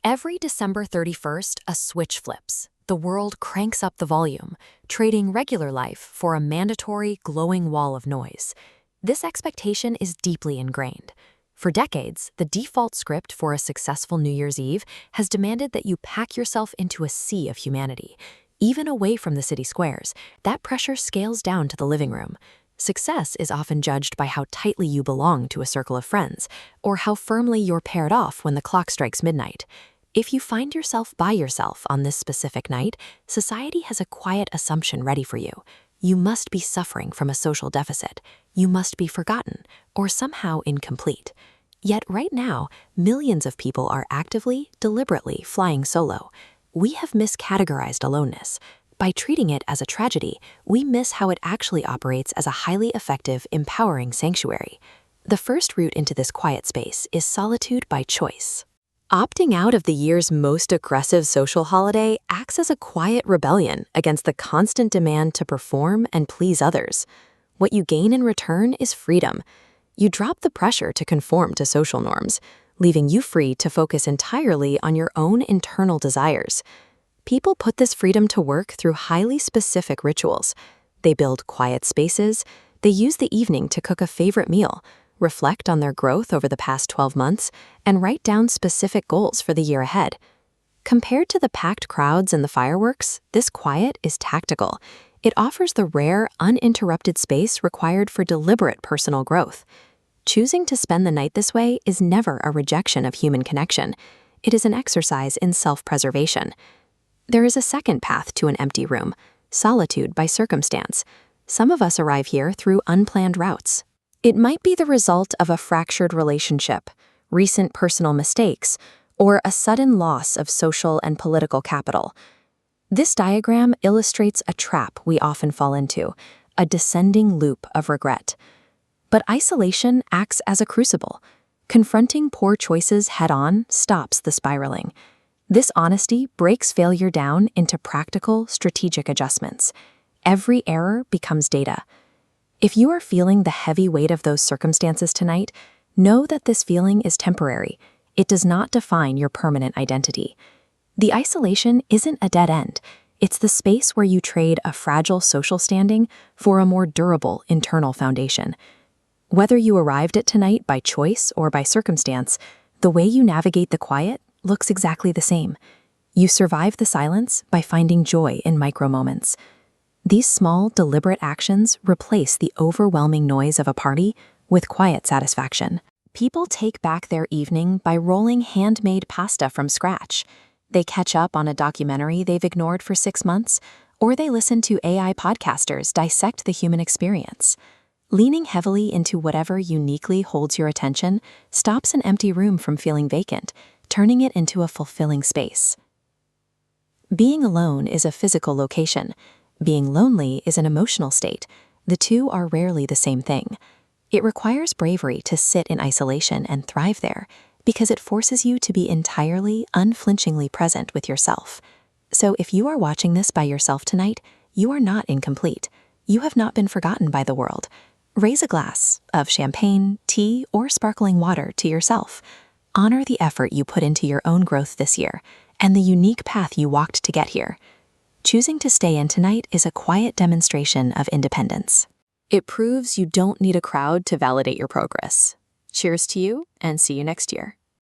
Every December 31st, a switch flips. The world cranks up the volume, trading regular life for a mandatory, glowing wall of noise. This expectation is deeply ingrained. For decades, the default script for a successful New Year's Eve has demanded that you pack yourself into a sea of humanity. Even away from the city squares, that pressure scales down to the living room. Success is often judged by how tightly you belong to a circle of friends, or how firmly you're paired off when the clock strikes midnight. If you find yourself by yourself on this specific night, society has a quiet assumption ready for you. You must be suffering from a social deficit. You must be forgotten, or somehow incomplete. Yet right now, millions of people are actively, deliberately flying solo. We have miscategorized aloneness. By treating it as a tragedy, we miss how it actually operates as a highly effective, empowering sanctuary. The first route into this quiet space is solitude by choice. Opting out of the year's most aggressive social holiday acts as a quiet rebellion against the constant demand to perform and please others. What you gain in return is freedom. You drop the pressure to conform to social norms, leaving you free to focus entirely on your own internal desires. People put this freedom to work through highly specific rituals. They build quiet spaces, they use the evening to cook a favorite meal, reflect on their growth over the past 12 months, and write down specific goals for the year ahead. Compared to the packed crowds and the fireworks, this quiet is tactical. It offers the rare, uninterrupted space required for deliberate personal growth. Choosing to spend the night this way is never a rejection of human connection. It is an exercise in self-preservation. There is a second path to an empty room, solitude by circumstance. Some of us arrive here through unplanned routes. It might be the result of a fractured relationship, recent personal mistakes, or a sudden loss of social and political capital. This diagram illustrates a trap we often fall into, a descending loop of regret. But isolation acts as a crucible. Confronting poor choices head-on stops the spiraling. This honesty breaks failure down into practical, strategic adjustments. Every error becomes data. If you are feeling the heavy weight of those circumstances tonight, know that this feeling is temporary. It does not define your permanent identity. The isolation isn't a dead end. It's the space where you trade a fragile social standing for a more durable internal foundation. Whether you arrived at tonight by choice or by circumstance, the way you navigate the quiet looks exactly the same. You survive the silence by finding joy in micro-moments. These small, deliberate actions replace the overwhelming noise of a party with quiet satisfaction. People take back their evening by rolling handmade pasta from scratch. They catch up on a documentary they've ignored for 6 months, or they listen to AI podcasters dissect the human experience. Leaning heavily into whatever uniquely holds your attention stops an empty room from feeling vacant, turning it into a fulfilling space. Being alone is a physical location. Being lonely is an emotional state. The two are rarely the same thing. It requires bravery to sit in isolation and thrive there, because it forces you to be entirely, unflinchingly present with yourself. So if you are watching this by yourself tonight, you are not incomplete. You have not been forgotten by the world. Raise a glass of champagne, tea, or sparkling water to yourself. Honor the effort you put into your own growth this year and the unique path you walked to get here. Choosing to stay in tonight is a quiet demonstration of independence. It proves you don't need a crowd to validate your progress. Cheers to you, and see you next year.